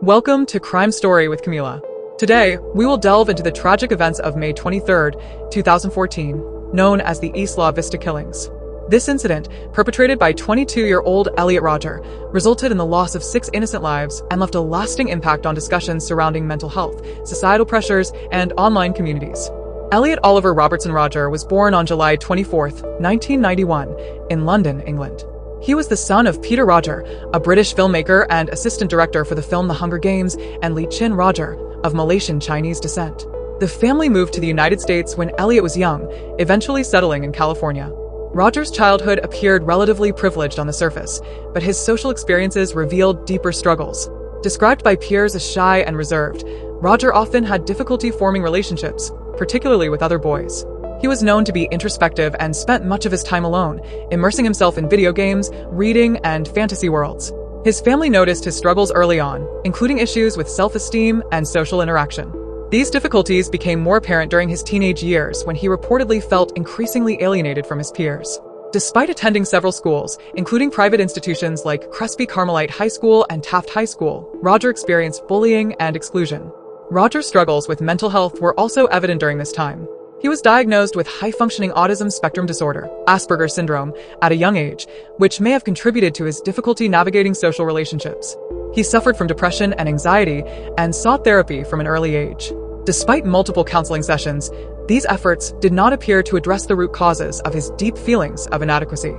Welcome to Crime Story with Camila. Today, we will delve into the tragic events of May 23, 2014, known as the Isla Vista killings. This incident, perpetrated by 22-year-old Elliot Rodger, resulted in the loss of 6 innocent lives and left a lasting impact on discussions surrounding mental health, societal pressures, and online communities. Elliot Oliver Robertson Rodger was born on July 24, 1991, in London, England. He was the son of Peter Rodger, a British filmmaker and assistant director for the film The Hunger Games, and Lee Chin Rodger, of Malaysian Chinese descent. The family moved to the United States when Elliot was young, eventually settling in California. Rodger's childhood appeared relatively privileged on the surface, but his social experiences revealed deeper struggles. Described by peers as shy and reserved, Rodger often had difficulty forming relationships, particularly with other boys. He was known to be introspective and spent much of his time alone, immersing himself in video games, reading, and fantasy worlds. His family noticed his struggles early on, including issues with self-esteem and social interaction. These difficulties became more apparent during his teenage years when he reportedly felt increasingly alienated from his peers. Despite attending several schools, including private institutions like Crespi Carmelite High School and Taft High School, Rodger experienced bullying and exclusion. Rodger's struggles with mental health were also evident during this time. He was diagnosed with high-functioning autism spectrum disorder, Asperger's syndrome, at a young age, which may have contributed to his difficulty navigating social relationships. He suffered from depression and anxiety and sought therapy from an early age. Despite multiple counseling sessions, these efforts did not appear to address the root causes of his deep feelings of inadequacy.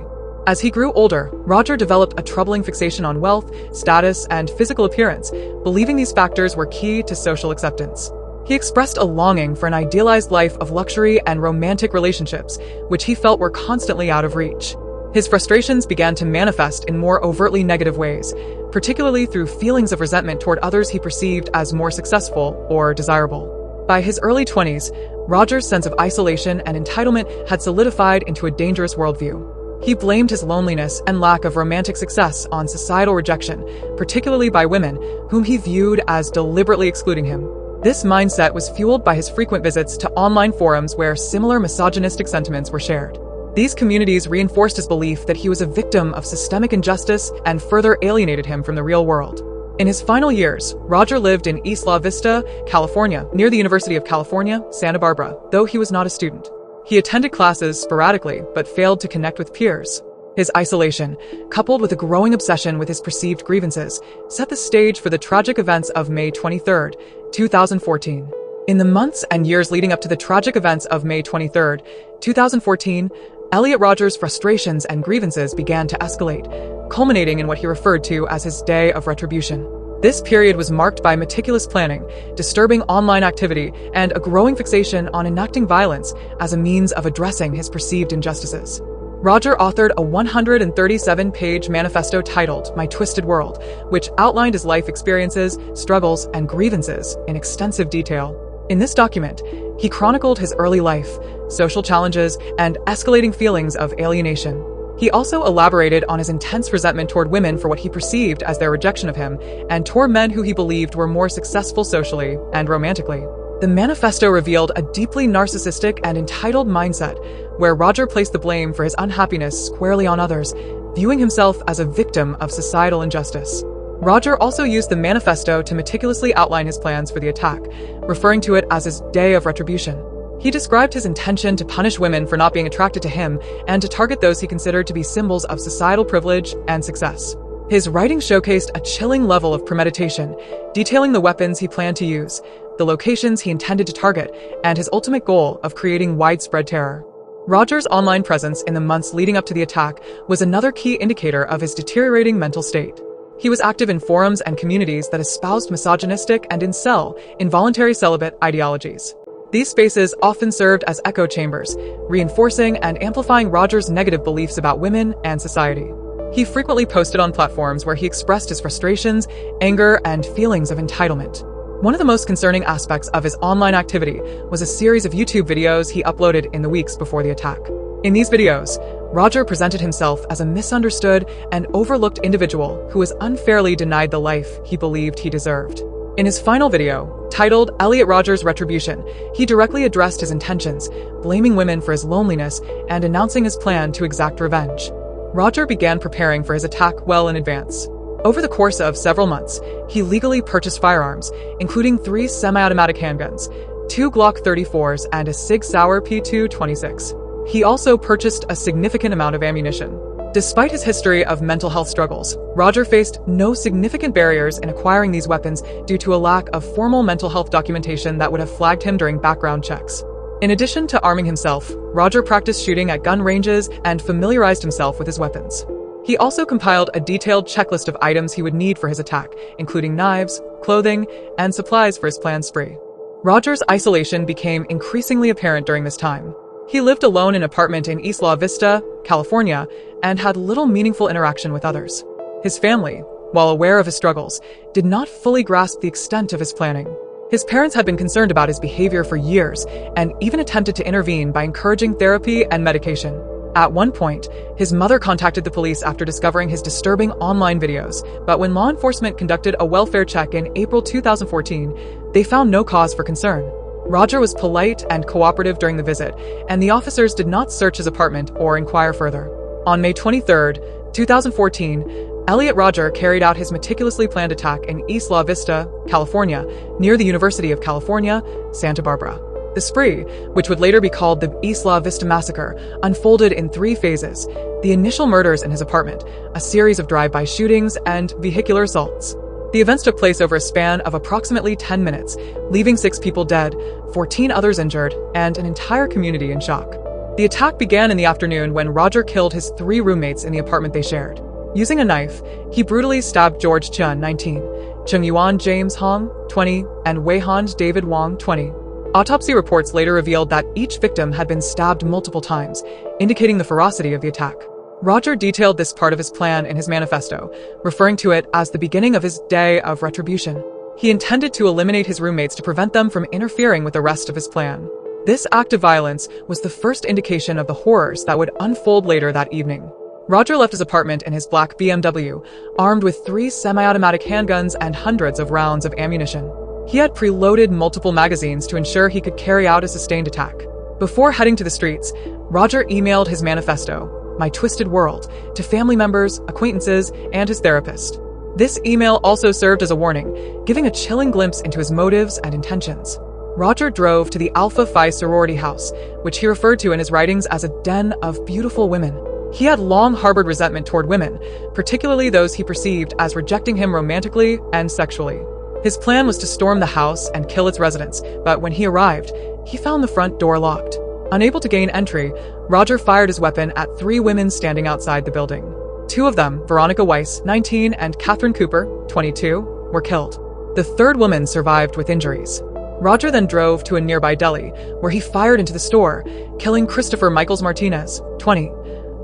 As he grew older, Rodger developed a troubling fixation on wealth, status, and physical appearance, believing these factors were key to social acceptance. He expressed a longing for an idealized life of luxury and romantic relationships, which he felt were constantly out of reach. His frustrations began to manifest in more overtly negative ways, particularly through feelings of resentment toward others he perceived as more successful or desirable. By his early 20s, Rodger's sense of isolation and entitlement had solidified into a dangerous worldview. He blamed his loneliness and lack of romantic success on societal rejection, particularly by women, whom he viewed as deliberately excluding him. This mindset was fueled by his frequent visits to online forums where similar misogynistic sentiments were shared. These communities reinforced his belief that he was a victim of systemic injustice and further alienated him from the real world. In his final years, Rodger lived in Isla Vista, California, near the University of California, Santa Barbara, though he was not a student. He attended classes sporadically, but failed to connect with peers. His isolation, coupled with a growing obsession with his perceived grievances, set the stage for the tragic events of May 23, 2014. In the months and years leading up to the tragic events of May 23, 2014, Elliot Rodger's frustrations and grievances began to escalate, culminating in what he referred to as his day of retribution. This period was marked by meticulous planning, disturbing online activity, and a growing fixation on enacting violence as a means of addressing his perceived injustices. Rodger authored a 137-page manifesto titled My Twisted World, which outlined his life experiences, struggles, and grievances in extensive detail. In this document, he chronicled his early life, social challenges, and escalating feelings of alienation. He also elaborated on his intense resentment toward women for what he perceived as their rejection of him, and toward men who he believed were more successful socially and romantically. The manifesto revealed a deeply narcissistic and entitled mindset, where Rodger placed the blame for his unhappiness squarely on others, viewing himself as a victim of societal injustice. Rodger also used the manifesto to meticulously outline his plans for the attack, referring to it as his day of retribution. He described his intention to punish women for not being attracted to him and to target those he considered to be symbols of societal privilege and success. His writing showcased a chilling level of premeditation, detailing the weapons he planned to use, the locations he intended to target, and his ultimate goal of creating widespread terror. Rodger's online presence in the months leading up to the attack was another key indicator of his deteriorating mental state. He was active in forums and communities that espoused misogynistic and incel, involuntary celibate ideologies. These spaces often served as echo chambers, reinforcing and amplifying Rodger's negative beliefs about women and society. He frequently posted on platforms where he expressed his frustrations, anger, and feelings of entitlement. One of the most concerning aspects of his online activity was a series of YouTube videos he uploaded in the weeks before the attack. In these videos, Rodger presented himself as a misunderstood and overlooked individual who was unfairly denied the life he believed he deserved. In his final video, titled Elliot Rodger's Retribution, he directly addressed his intentions, blaming women for his loneliness and announcing his plan to exact revenge. Rodger began preparing for his attack well in advance. Over the course of several months, he legally purchased firearms, including 3 semi-automatic handguns, 2 Glock 34s, and a Sig Sauer P226. He also purchased a significant amount of ammunition. Despite his history of mental health struggles, Rodger faced no significant barriers in acquiring these weapons due to a lack of formal mental health documentation that would have flagged him during background checks. In addition to arming himself, Rodger practiced shooting at gun ranges and familiarized himself with his weapons. He also compiled a detailed checklist of items he would need for his attack, including knives, clothing, and supplies for his planned spree. Rodger's isolation became increasingly apparent during this time. He lived alone in an apartment in Isla, Vista, California, and had little meaningful interaction with others. His family, while aware of his struggles, did not fully grasp the extent of his planning. His parents had been concerned about his behavior for years and even attempted to intervene by encouraging therapy and medication. At one point, his mother contacted the police after discovering his disturbing online videos, but when law enforcement conducted a welfare check in April 2014, they found no cause for concern. Rodger was polite and cooperative during the visit, and the officers did not search his apartment or inquire further. On May 23, 2014, Elliot Rodger carried out his meticulously planned attack in Isla Vista, California, near the University of California, Santa Barbara. The spree, which would later be called the Isla Vista Massacre, unfolded in 3 phases: the initial murders in his apartment, a series of drive-by shootings, and vehicular assaults. The events took place over a span of approximately 10 minutes, leaving 6 people dead, 14 others injured, and an entire community in shock. The attack began in the afternoon when Rodger killed his 3 roommates in the apartment they shared. Using a knife, he brutally stabbed George Chun, 19, Chung Yuan James Hong, 20, and Wei Han David Wong, 20. Autopsy reports later revealed that each victim had been stabbed multiple times, indicating the ferocity of the attack. Rodger detailed this part of his plan in his manifesto, referring to it as the beginning of his day of retribution. He intended to eliminate his roommates to prevent them from interfering with the rest of his plan. This act of violence was the first indication of the horrors that would unfold later that evening. Rodger left his apartment in his black BMW, armed with 3 semi-automatic handguns and hundreds of rounds of ammunition. He had preloaded multiple magazines to ensure he could carry out a sustained attack. Before heading to the streets, Rodger emailed his manifesto, "My Twisted World," to family members, acquaintances, and his therapist. This email also served as a warning, giving a chilling glimpse into his motives and intentions. Rodger drove to the Alpha Phi sorority house, which he referred to in his writings as a den of beautiful women. He had long harbored resentment toward women, particularly those he perceived as rejecting him romantically and sexually. His plan was to storm the house and kill its residents, but when he arrived, he found the front door locked. Unable to gain entry, Rodger fired his weapon at 3 women standing outside the building. 2 of them, Veronica Weiss, 19, and Catherine Cooper, 22, were killed. The 3rd woman survived with injuries. Rodger then drove to a nearby deli, where he fired into the store, killing Christopher Michaels Martinez, 20,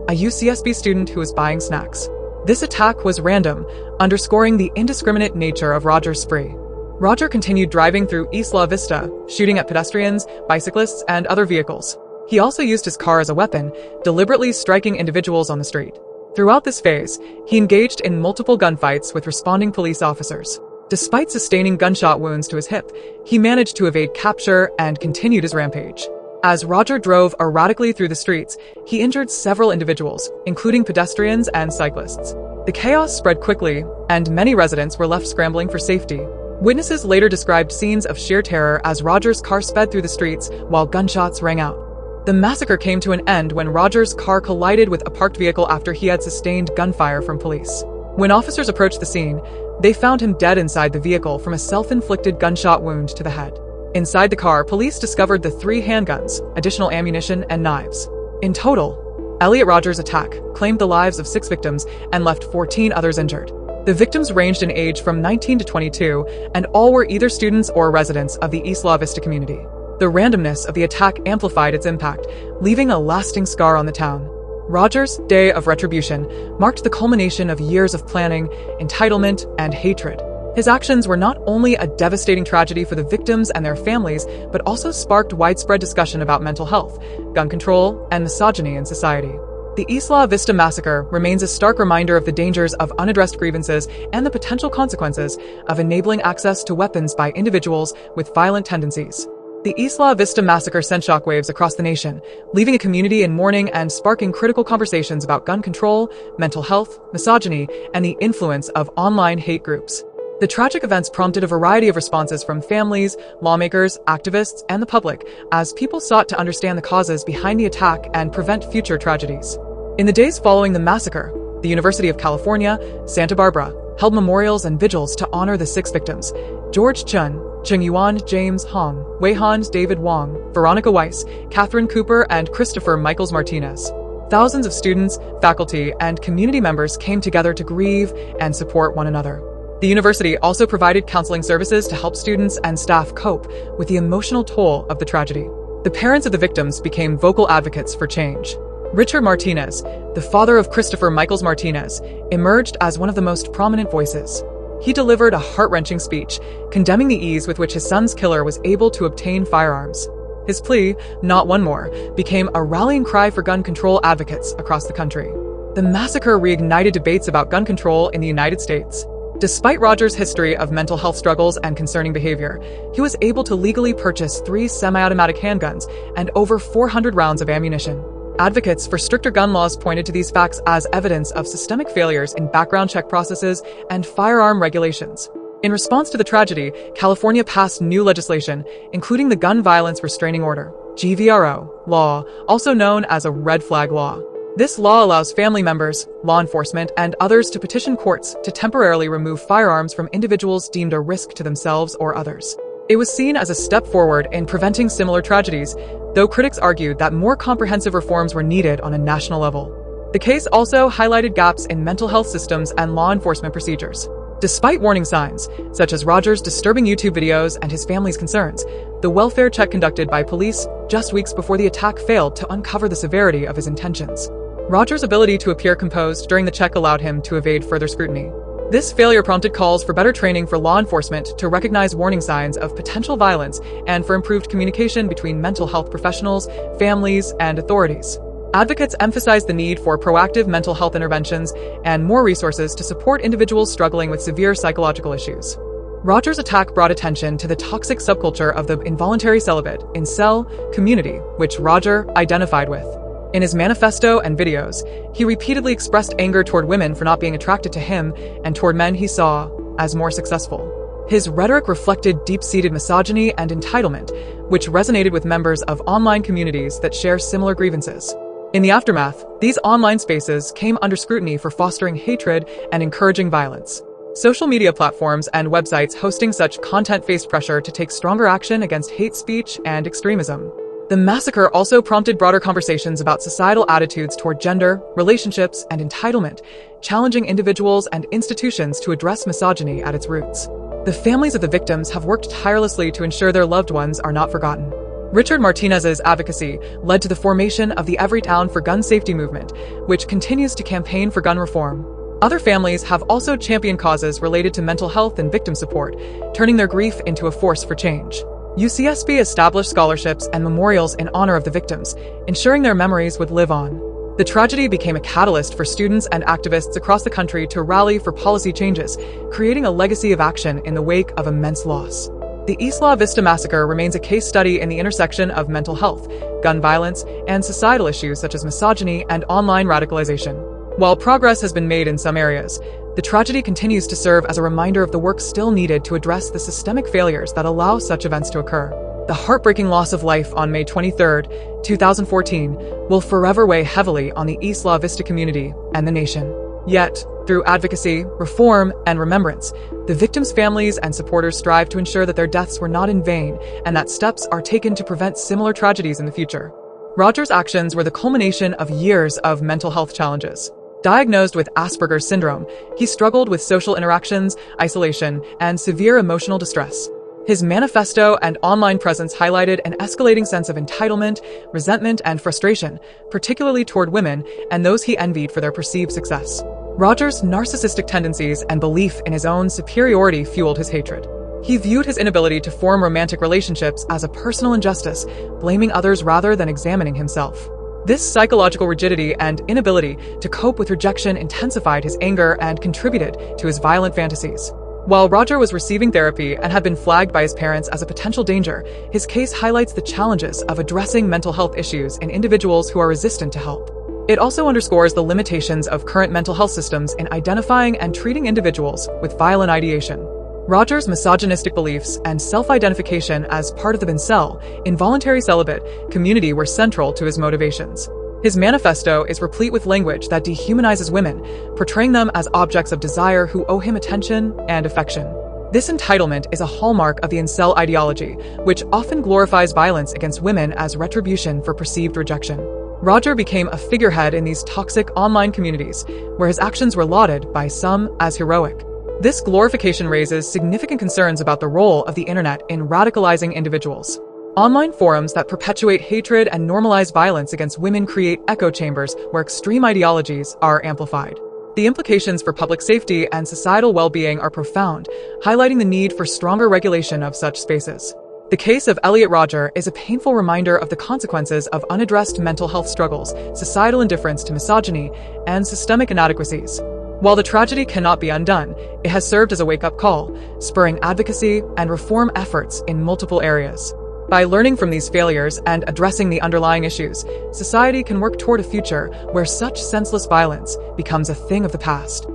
a UCSB student who was buying snacks. This attack was random, underscoring the indiscriminate nature of Rodger's spree. Rodger continued driving through Isla Vista, shooting at pedestrians, bicyclists, and other vehicles. He also used his car as a weapon, deliberately striking individuals on the street. Throughout this phase, he engaged in multiple gunfights with responding police officers. Despite sustaining gunshot wounds to his hip, he managed to evade capture and continued his rampage. As Rodger drove erratically through the streets, he injured several individuals, including pedestrians and cyclists. The chaos spread quickly, and many residents were left scrambling for safety. Witnesses later described scenes of sheer terror as Rodger's car sped through the streets while gunshots rang out. The massacre came to an end when Rodger's car collided with a parked vehicle after he had sustained gunfire from police. When officers approached the scene, they found him dead inside the vehicle from a self-inflicted gunshot wound to the head. Inside the car, police discovered the 3 handguns, additional ammunition, and knives. In total, Elliot Rodger's attack claimed the lives of 6 victims and left 14 others injured. The victims ranged in age from 19 to 22, and all were either students or residents of the Isla Vista community. The randomness of the attack amplified its impact, leaving a lasting scar on the town. Rodger's day of retribution marked the culmination of years of planning, entitlement, and hatred. His actions were not only a devastating tragedy for the victims and their families, but also sparked widespread discussion about mental health, gun control, and misogyny in society. The Isla Vista massacre remains a stark reminder of the dangers of unaddressed grievances and the potential consequences of enabling access to weapons by individuals with violent tendencies. The Isla Vista massacre sent shockwaves across the nation, leaving a community in mourning and sparking critical conversations about gun control, mental health, misogyny, and the influence of online hate groups. The tragic events prompted a variety of responses from families, lawmakers, activists, and the public as people sought to understand the causes behind the attack and prevent future tragedies. In the days following the massacre, the University of California, Santa Barbara, held memorials and vigils to honor the 6 victims: George Chun, Cheng Yuan, James Hong, Wei Han, David Wong, Veronica Weiss, Catherine Cooper, and Christopher Michaels Martinez. Thousands of students, faculty, and community members came together to grieve and support one another. The university also provided counseling services to help students and staff cope with the emotional toll of the tragedy. The parents of the victims became vocal advocates for change. Richard Martinez, the father of Christopher Michaels Martinez, emerged as one of the most prominent voices. He delivered a heart-wrenching speech, condemning the ease with which his son's killer was able to obtain firearms. His plea, "Not one more," became a rallying cry for gun control advocates across the country. The massacre reignited debates about gun control in the United States. Despite Rodger's history of mental health struggles and concerning behavior, he was able to legally purchase 3 semi-automatic handguns and over 400 rounds of ammunition. Advocates for stricter gun laws pointed to these facts as evidence of systemic failures in background check processes and firearm regulations. In response to the tragedy, California passed new legislation, including the Gun Violence Restraining Order, GVRO, law, also known as a red flag law. This law allows family members, law enforcement, and others to petition courts to temporarily remove firearms from individuals deemed a risk to themselves or others. It was seen as a step forward in preventing similar tragedies, though critics argued that more comprehensive reforms were needed on a national level. The case also highlighted gaps in mental health systems and law enforcement procedures. Despite warning signs, such as Rodger's disturbing YouTube videos and his family's concerns, the welfare check conducted by police just weeks before the attack failed to uncover the severity of his intentions. Rodger's ability to appear composed during the check allowed him to evade further scrutiny. This failure prompted calls for better training for law enforcement to recognize warning signs of potential violence and for improved communication between mental health professionals, families, and authorities. Advocates emphasized the need for proactive mental health interventions and more resources to support individuals struggling with severe psychological issues. Rodger's attack brought attention to the toxic subculture of the involuntary celibate incel community, which Rodger identified with. In his manifesto and videos, he repeatedly expressed anger toward women for not being attracted to him and toward men he saw as more successful. His rhetoric reflected deep-seated misogyny and entitlement, which resonated with members of online communities that share similar grievances. In the aftermath, these online spaces came under scrutiny for fostering hatred and encouraging violence. Social media platforms and websites hosting such content faced pressure to take stronger action against hate speech and extremism. The massacre also prompted broader conversations about societal attitudes toward gender, relationships, and entitlement, challenging individuals and institutions to address misogyny at its roots. The families of the victims have worked tirelessly to ensure their loved ones are not forgotten. Richard Martinez's advocacy led to the formation of the Everytown for Gun Safety movement, which continues to campaign for gun reform. Other families have also championed causes related to mental health and victim support, turning their grief into a force for change. UCSB established scholarships and memorials in honor of the victims, ensuring their memories would live on. The tragedy became a catalyst for students and activists across the country to rally for policy changes, creating a legacy of action in the wake of immense loss. The Isla Vista massacre remains a case study in the intersection of mental health, gun violence, and societal issues such as misogyny and online radicalization. While progress has been made in some areas, the tragedy continues to serve as a reminder of the work still needed to address the systemic failures that allow such events to occur. The heartbreaking loss of life on May 23, 2014, will forever weigh heavily on the Isla Vista community and the nation. Yet, through advocacy, reform, and remembrance, the victims' families and supporters strive to ensure that their deaths were not in vain and that steps are taken to prevent similar tragedies in the future. Rodger's actions were the culmination of years of mental health challenges. Diagnosed with Asperger's syndrome, he struggled with social interactions, isolation, and severe emotional distress. His manifesto and online presence highlighted an escalating sense of entitlement, resentment, and frustration, particularly toward women and those he envied for their perceived success. Rodger's narcissistic tendencies and belief in his own superiority fueled his hatred. He viewed his inability to form romantic relationships as a personal injustice, blaming others rather than examining himself. This psychological rigidity and inability to cope with rejection intensified his anger and contributed to his violent fantasies. While Rodger was receiving therapy and had been flagged by his parents as a potential danger, his case highlights the challenges of addressing mental health issues in individuals who are resistant to help. It also underscores the limitations of current mental health systems in identifying and treating individuals with violent ideation. Rodger's misogynistic beliefs and self-identification as part of the incel, involuntary celibate, community were central to his motivations. His manifesto is replete with language that dehumanizes women, portraying them as objects of desire who owe him attention and affection. This entitlement is a hallmark of the incel ideology, which often glorifies violence against women as retribution for perceived rejection. Rodger became a figurehead in these toxic online communities, where his actions were lauded by some as heroic. This glorification raises significant concerns about the role of the internet in radicalizing individuals. Online forums that perpetuate hatred and normalize violence against women create echo chambers where extreme ideologies are amplified. The implications for public safety and societal well-being are profound, highlighting the need for stronger regulation of such spaces. The Case of Elliot Rodger is a painful reminder of the consequences of unaddressed mental health struggles, societal indifference to misogyny, and systemic inadequacies. While the tragedy cannot be undone, it has served as a wake-up call, spurring advocacy and reform efforts in multiple areas. By learning from these failures and addressing the underlying issues, society can work toward a future where such senseless violence becomes a thing of the past.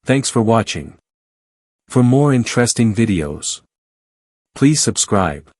Thanks for watching. For more interesting videos, please subscribe.